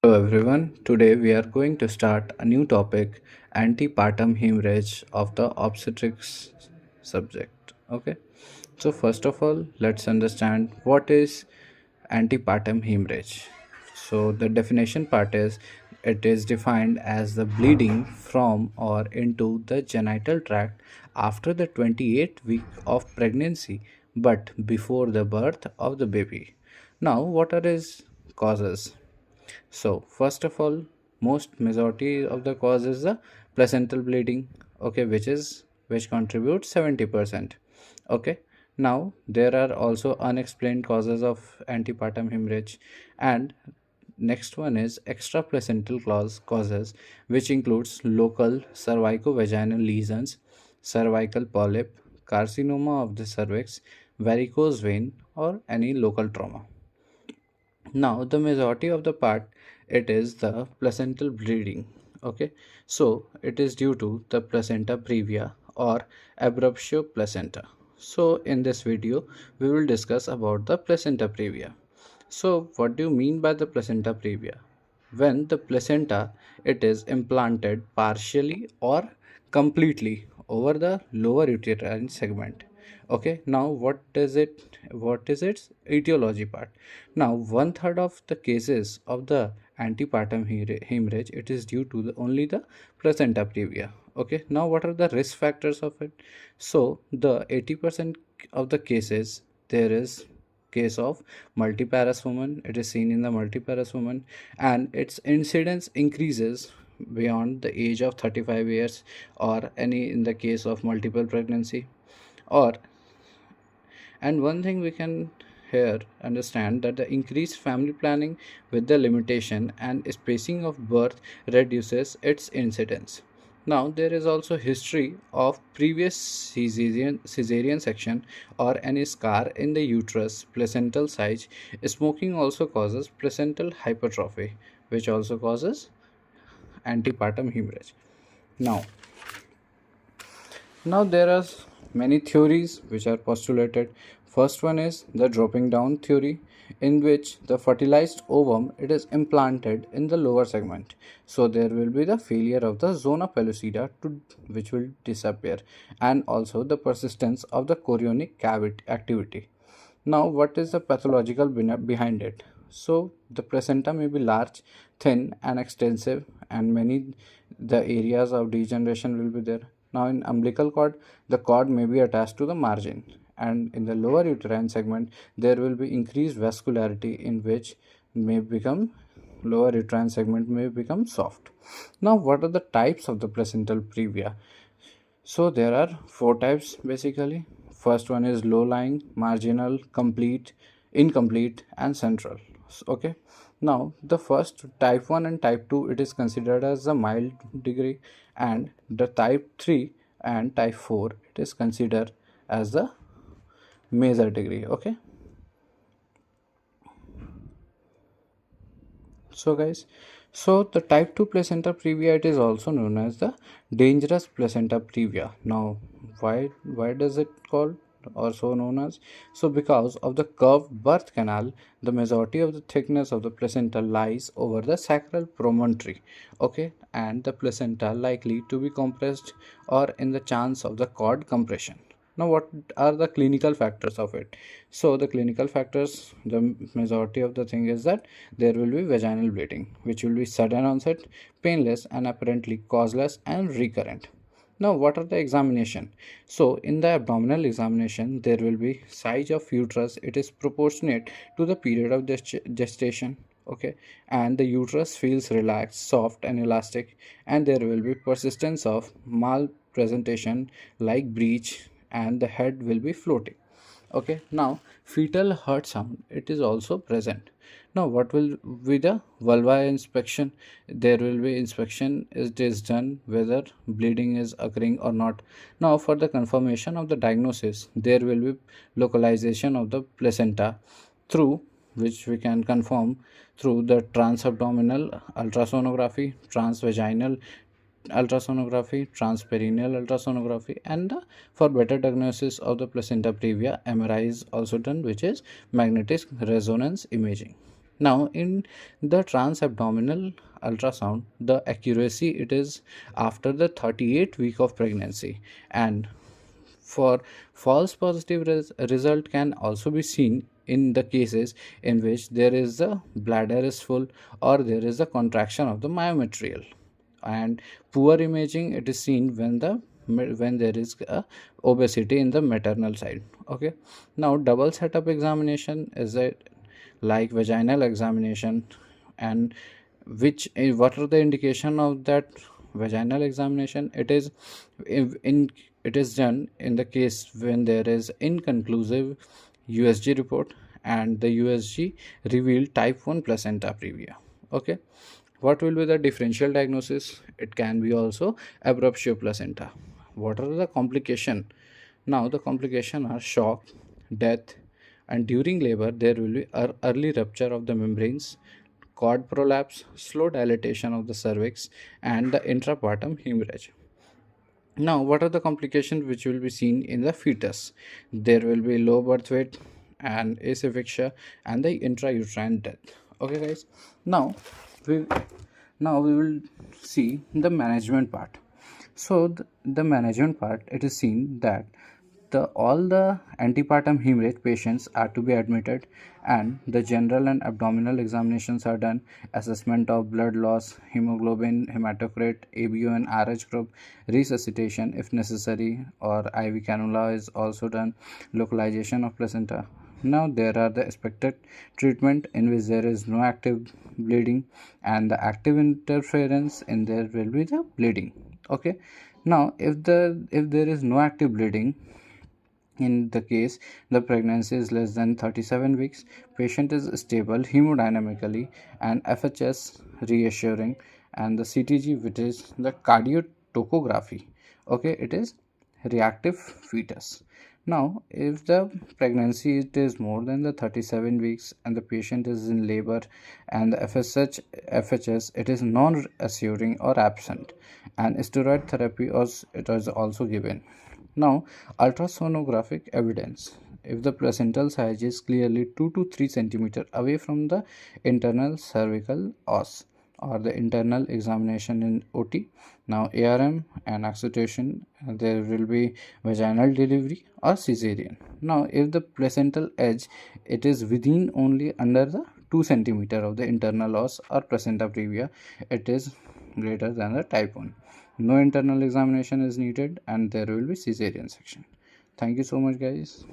Hello everyone, today we are going to start a new topic, antepartum hemorrhage of the obstetrics subject. Okay, so first of all, let's understand what is antepartum hemorrhage. So the definition part is it is defined as the bleeding from or into the genital tract after the 28th week of pregnancy but before the birth of the baby. Now, what are its causes? So, first of all, most majority of the cause is the placental bleeding, okay, which contributes 70%. Okay. Now there are also unexplained causes of antepartum hemorrhage, and next one is extraplacental causes, which includes local cervicovaginal lesions, cervical polyp, carcinoma of the cervix, varicose vein, or any local trauma. Now the majority of the part, it is the placental bleeding. Okay, so it is due to the placenta previa or abruptio placenta. So in this video we will discuss about the placenta previa. So what do you mean by the placenta previa? When the placenta, it is implanted partially or completely over the lower uterine segment. Okay, now what is its etiology part? Now one third of the cases of the antepartum hemorrhage, it is due to only the placenta previa. Okay, now what are the risk factors of it? So the 80% of the cases, there is case of multiparous woman, it is seen in the multiparous woman, and its incidence increases beyond the age of 35 years, or any in the case of multiple pregnancy. Or, and one thing we can here understand that the increased family planning with the limitation and spacing of birth reduces its incidence. Now there is also history of previous caesarean section or any scar in the uterus, placental size. Smoking also causes placental hypertrophy, which also causes antepartum hemorrhage. Now, now there are many theories which are postulated. First one is the dropping down theory, in which the fertilized ovum, it is implanted in the lower segment. So there will be the failure of the zona pellucida to which will disappear, and also the persistence of the chorionic cavity activity. Now, what is the pathological behind it? So, the placenta may be large, thin, and extensive, and many the areas of degeneration will be there. Now, in umbilical cord, the cord may be attached to the margin, and in the lower uterine segment, there will be increased vascularity, in which may become lower uterine segment may become soft. Now, what are the types of the placental previa? So there are four types basically. First one is low lying, marginal, complete, incomplete, and central. Okay. Now the first type 1 and type 2, it is considered as the mild degree, and the type 3 and type 4, it is considered as the major degree. Okay. So guys, so the type 2 placenta previa, it is also known as the dangerous placenta previa. Now why does it called or so known as? So because of the curved birth canal, the majority of the thickness of the placenta lies over the sacral promontory. Okay, and the placenta likely to be compressed, or in the chance of the cord compression. Now what are the clinical factors of it? So the clinical factors, the majority of the thing is that there will be vaginal bleeding, which will be sudden onset, painless, and apparently causeless and recurrent. Now what are the examination? So in the abdominal examination, there will be size of uterus, it is proportionate to the period of gestation. Okay, and the uterus feels relaxed, soft, and elastic, and there will be persistence of malpresentation like breech, and the head will be floating. Okay, now fetal heart sound, it is also present. Now what will be the vulva inspection? There will be inspection, it is done whether bleeding is occurring or not. Now for the confirmation of the diagnosis, there will be localization of the placenta, through which we can confirm through the transabdominal ultrasonography, transvaginal ultrasonography, transperineal ultrasonography, and for better diagnosis of the placenta previa, MRI is also done, which is magnetic resonance imaging. Now, in the transabdominal ultrasound, the accuracy it is after the 38 week of pregnancy, and for false positive result can also be seen in the cases in which there is the bladder is full or there is a contraction of the myometrial, and poor imaging it is seen when there is a obesity in the maternal side. Okay, now double setup examination is a like vaginal examination, and what are the indication of that vaginal examination? It is in it is done in the case when there is inconclusive USG report and the USG revealed type 1 placenta previa. Okay, what will be the differential diagnosis? It can be also abruptio placenta. What are the complication? Now the complication are shock, death, and during labor there will be early rupture of the membranes, cord prolapse, slow dilatation of the cervix, and the intrapartum hemorrhage. Now, what are the complications which will be seen in the fetus? There will be low birth weight and asphyxia and the intrauterine death. Okay, guys. Now, we we will see the management part. So, the management part, it is seen that all the antepartum hemorrhage patients are to be admitted, and the general and abdominal examinations are done. Assessment of blood loss, hemoglobin, hematocrit, ABO and RH group, resuscitation if necessary, or IV cannula is also done. Localization of placenta. Now there are the expected treatment in which there is no active bleeding, and the active interference in there will be the bleeding. Okay, now if there is no active bleeding, in the case the pregnancy is less than 37 weeks, patient is stable hemodynamically and FHS reassuring, and the CTG, which is the cardiotocography, okay, it is reactive fetus. Now if the pregnancy it is more than the 37 weeks and the patient is in labor and the FHS it is non assuring or absent, and steroid therapy was it was also given. Now, ultrasonographic evidence. If the placental size is clearly 2 to 3 centimeter away from the internal cervical os, or the internal examination in OT. Now, ARM and excitation, there will be vaginal delivery or cesarean. Now, if the placental edge it is within only under the 2 centimeter of the internal os or placenta previa, it is greater than the type 1. No internal examination is needed and there will be cesarean section. Thank you so much, guys.